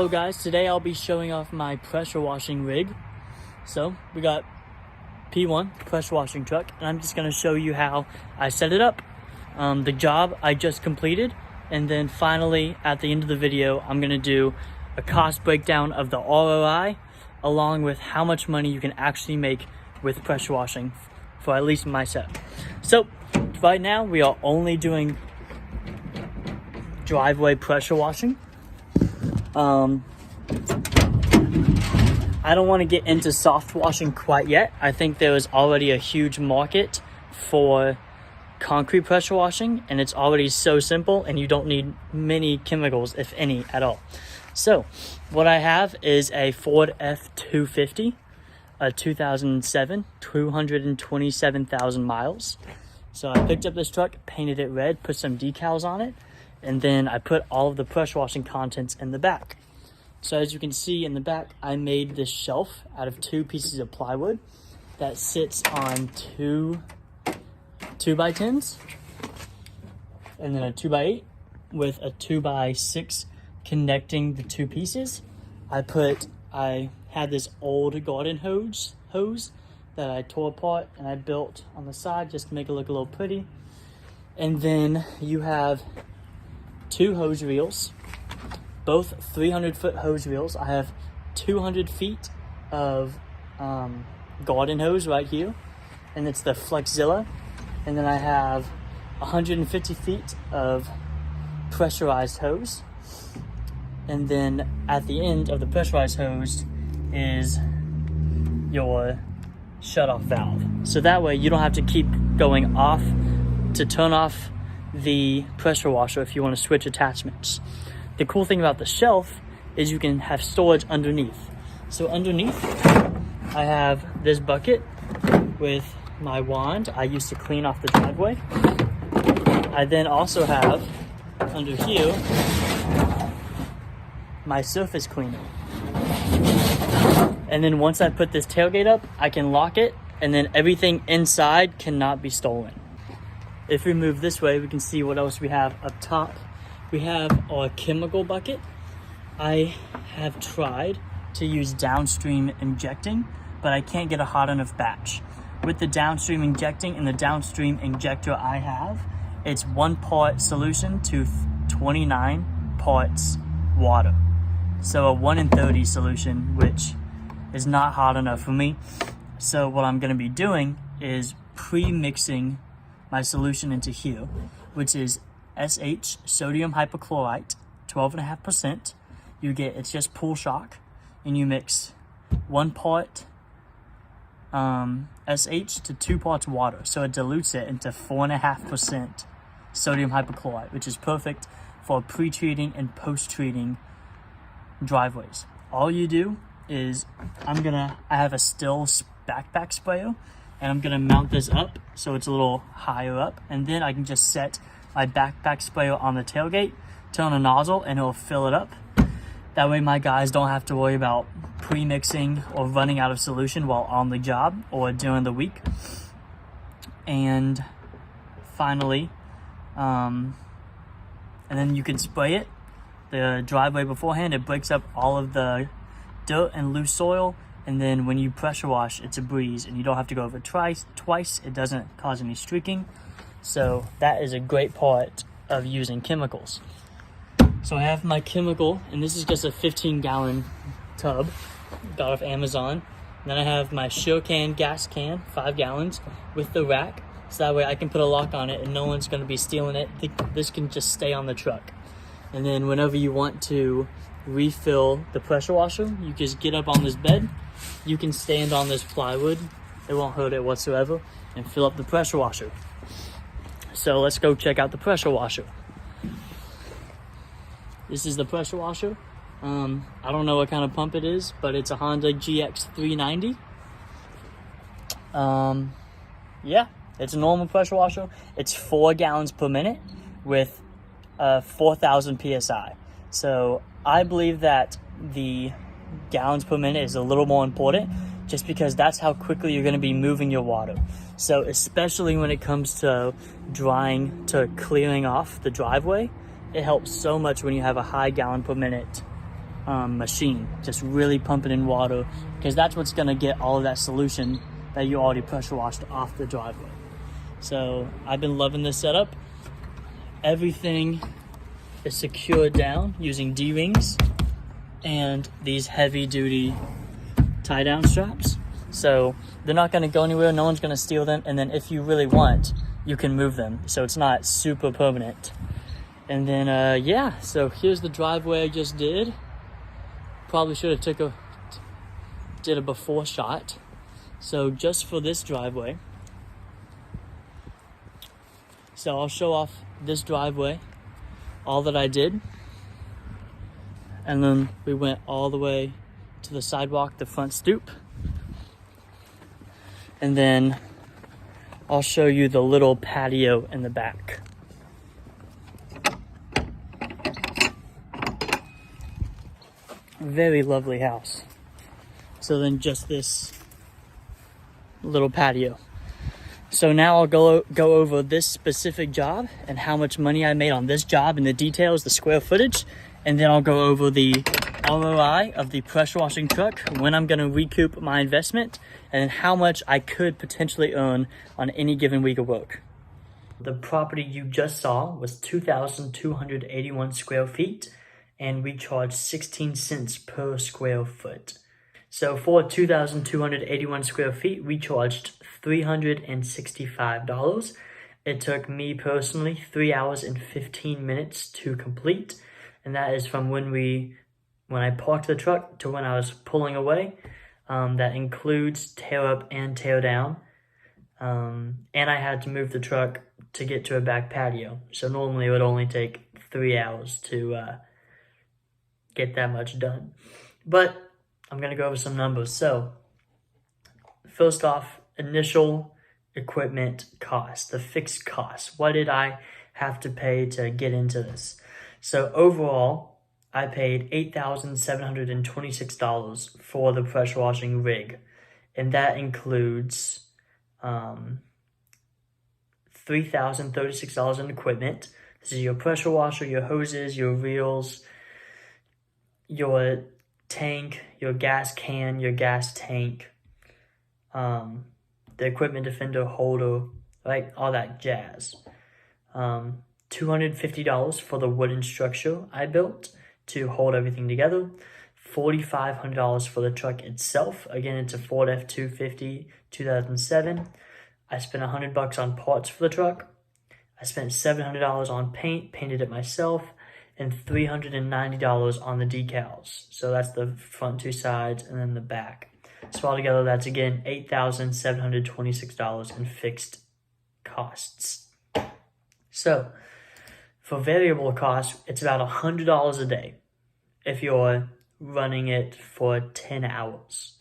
Hello guys, today I'll be showing off my pressure washing rig. So we got P1 pressure washing truck, and I'm just going to show you how I set it up, the job I just completed, and then finally at the end of the video I'm going to do a cost breakdown of the ROI along with how much money you can actually make with pressure washing for at least my set. So right now we are only doing driveway pressure washing. I don't want to get into soft washing quite yet. I think there is already a huge market for concrete pressure washing, and it's already so simple and you don't need many chemicals, if any, at all. So what I have is a Ford F-250, a 2007, 227,000 miles. So I picked up this truck, painted it red, put some decals on it, and then I put all of the pressure washing contents in the back. So as you can see in the back, I made this shelf out of 2 pieces of plywood that sits on two 2x10s, and then a 2x8 with a 2x6 connecting the 2 pieces. I had this old garden hose that I tore apart and I built on the side just to make it look a little pretty. And then you have 2 hose reels, both 300-foot hose reels. I have 200 feet of garden hose right here, and it's the Flexzilla. And then I have 150 feet of pressurized hose. And then at the end of the pressurized hose is your shut-off valve. So that way you don't have to keep going off to turn off the pressure washer if you want to switch attachments. The cool thing about the shelf is you can have storage underneath. So underneath, I have this bucket with my wand I used to clean off the driveway. I then also have under here my surface cleaner. And then once I put this tailgate up, I can lock it, and then everything inside cannot be stolen. If we move this way, we can see what else we have up top. We have our chemical bucket. I have tried to use downstream injecting, but I can't get a hot enough batch. With the downstream injecting and the downstream injector I have, it's 1 part solution to 29 parts water. So a 1 in 30 solution, which is not hot enough for me. So what I'm gonna be doing is pre-mixing my solution into here, which is SH, sodium hypochlorite, 12.5%. It's just pool shock, and you mix 1 part SH to 2 parts water. So it dilutes it into 4.5% sodium hypochlorite, which is perfect for pre-treating and post-treating driveways. All you do is, I have a still backpack sprayer, and I'm gonna mount this up so it's a little higher up, and then I can just set my backpack sprayer on the tailgate, turn a nozzle, and it'll fill it up. That way my guys don't have to worry about pre-mixing or running out of solution while on the job or during the week. And finally, and then you can spray it, the driveway beforehand. It breaks up all of the dirt and loose soil, and then when you pressure wash, it's a breeze, and you don't have to go over twice. It doesn't cause any streaking. So that is a great part of using chemicals. So I have my chemical, and this is just a 15-gallon tub, got off Amazon. And then I have my Shurcan gas can, 5 gallons, with the rack, so that way I can put a lock on it and no one's gonna be stealing it. This can just stay on the truck. And then whenever you want to refill the pressure washer, you just get up on this bed, you can stand on this plywood, it won't hurt it whatsoever, and fill up the pressure washer. So let's go check out the pressure washer. This is the pressure washer. I don't know what kind of pump it is, but it's a Honda GX390. Yeah, it's a normal pressure washer. It's 4 gallons per minute with 4,000 PSI. So I believe that the gallons per minute is a little more important, just because that's how quickly you're going to be moving your water. So especially when it comes to drying, to clearing off the driveway, it helps so much when you have a high gallon per minute machine, just really pumping in water, because that's what's going to get all of that solution that you already pressure washed off the driveway. So I've been loving this setup. Everything is secured down using D-rings and these heavy duty tie down straps. So they're not going to go anywhere, no one's going to steal them, and then if you really want, you can move them, so it's not super permanent. And then yeah, so here's the driveway I just did. Probably should have did a before shot. So just for this driveway, so I'll show off this driveway, all that I did, and then we went all the way to the sidewalk, the front stoop, and then I'll show you the little patio in the back. Very lovely house. So then just this little patio. So now I'll go over this specific job and how much money I made on this job and the details, the square footage, and then I'll go over the ROI of the pressure washing truck, when I'm going to recoup my investment, and how much I could potentially earn on any given week of work. The property you just saw was 2,281 square feet, and we charged 16 cents per square foot. So for 2,281 square feet, we charged $365. It took me personally 3 hours and 15 minutes to complete, and that is from when I parked the truck to when I was pulling away. That includes tear up and tear down. And I had to move the truck to get to a back patio. So normally it would only take 3 hours to get that much done. But I'm going to go over some numbers. So first off, initial equipment cost, the fixed cost. What did I have to pay to get into this? So overall, I paid $8,726 for the pressure washing rig. And that includes $3,036 in equipment. This is your pressure washer, your hoses, your reels, your tank, your gas can, your gas tank, the equipment defender holder, right? All that jazz. $250 for the wooden structure I built to hold everything together. $4,500 for the truck itself. Again, it's a Ford F-250 2007. I spent $100 on parts for the truck. I spent $700 on paint, painted it myself, and $390 on the decals. So that's the front two sides and then the back. So altogether, that's again $8,726 in fixed costs. So for variable costs, it's about $100 a day if you're running it for 10 hours,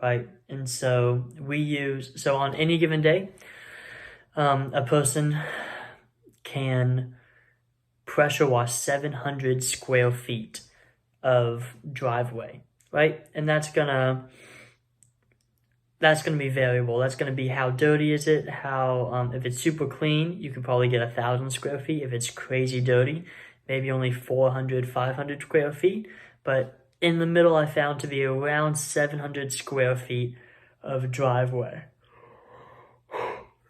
right? And so so on any given day, a person can pressure wash 700 square feet of driveway, right? And that's gonna be variable. That's gonna be how dirty is it, how, if it's super clean, you can probably get 1,000 square feet. If it's crazy dirty, maybe only 400, 500 square feet. But in the middle, I found to be around 700 square feet of driveway.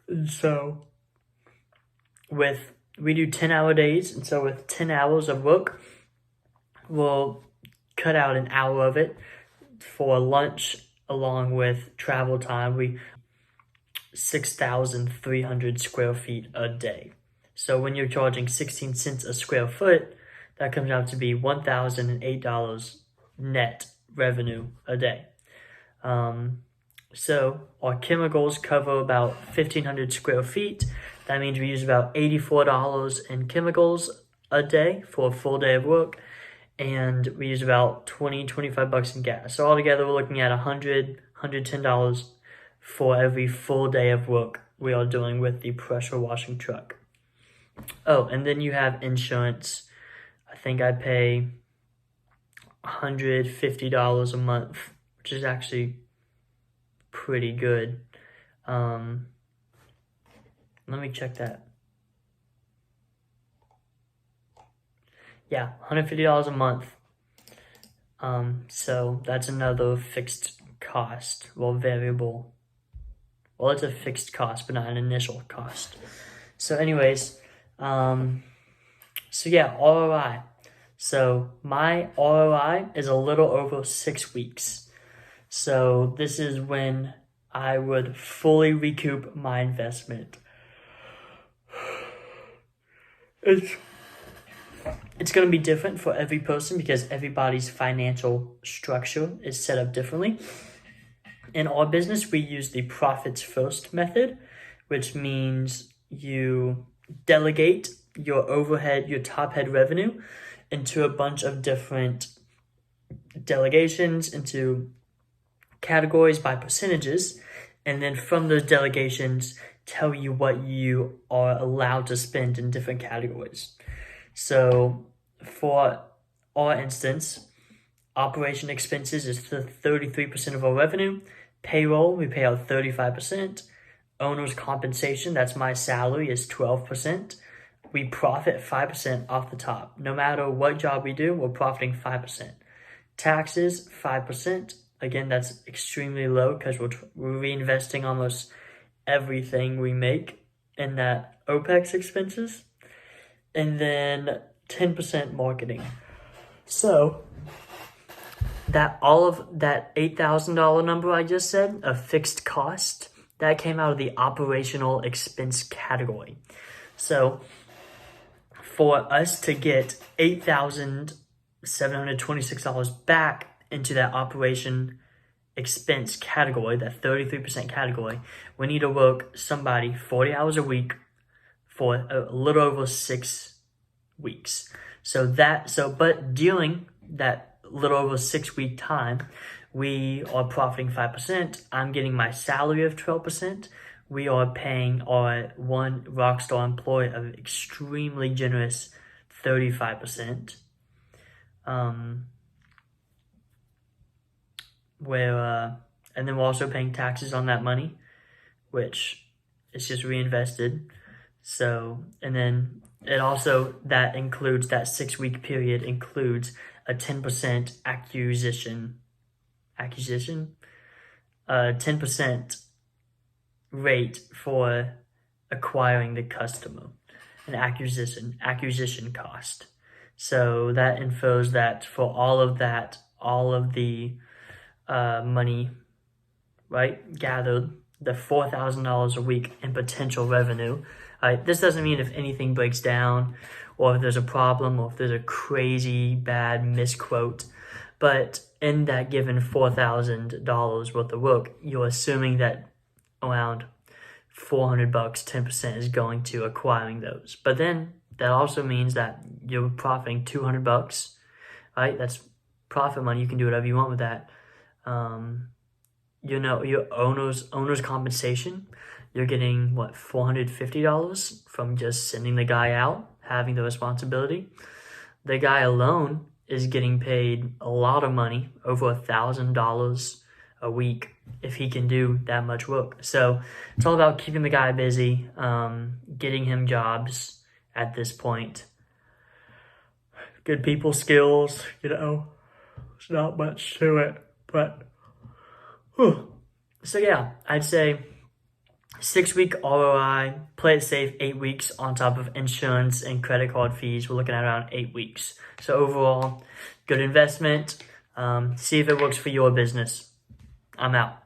And so we do 10-hour days, and so with 10 hours of work, we'll cut out an hour of it for lunch along with travel time. 6,300 square feet a day. So when you're charging 16 cents a square foot, that comes out to be $1,008 net revenue a day. So our chemicals cover about 1,500 square feet. That means we use about $84 in chemicals a day for a full day of work. And we use about $25 in gas. So altogether, we're looking at $110 for every full day of work we are doing with the pressure washing truck. Oh, and then you have insurance. I think I pay $150 a month, which is actually pretty good. Let me check that. Yeah, $150 a month So that's another fixed cost, well, variable. Well, it's a fixed cost, but not an initial cost. So anyways, so yeah, ROI. So my ROI is a little over 6 weeks. So this is when I would fully recoup my investment. It's going to be different for every person because everybody's financial structure is set up differently. In our business, we use the profits first method, which means you delegate your overhead, your top head revenue into a bunch of different delegations, into categories by percentages, and then from those delegations, tell you what you are allowed to spend in different categories. So for our instance, operation expenses is 33% of our revenue. Payroll, we pay out 35%. Owner's compensation, that's my salary, is 12%. We profit 5% off the top. No matter what job we do, we're profiting 5%. Taxes, 5%. Again, that's extremely low because we're reinvesting almost everything we make in that OPEX expenses. And then 10% marketing. So that all of that $8,000 number I just said, a fixed cost, that came out of the operational expense category. So for us to get $8,726 back into that operation expense category, that 33% category, we need to work somebody 40 hours a week for a little over 6 weeks. But during that little over 6 week time, we are profiting 5%. I'm getting my salary of 12%. We are paying our one rockstar employee of extremely generous 35%. And then we're also paying taxes on that money, which is just reinvested. So, and then it also, that includes, that 6 week period includes a 10% 10% rate for acquiring the customer, an acquisition cost. So that infers that for all of the money, right, gathered, the $4,000 a week in potential revenue. This doesn't mean if anything breaks down or if there's a problem or if there's a crazy bad misquote, but in that given $4,000 worth of work, you're assuming that around $400, 10% is going to acquiring those. But then that also means that you're profiting $200, right? That's profit money. You can do whatever you want with that. Your owner's compensation, you're getting what, $450 from just sending the guy out, having the responsibility. The guy alone is getting paid a lot of money, over $1,000 a week, if he can do that much work. So it's all about keeping the guy busy, getting him jobs at this point. Good people skills, there's not much to it, but so yeah, I'd say 6 week ROI, play it safe, 8 weeks on top of insurance and credit card fees. We're looking at around 8 weeks. So overall, good investment. See if it works for your business. I'm out.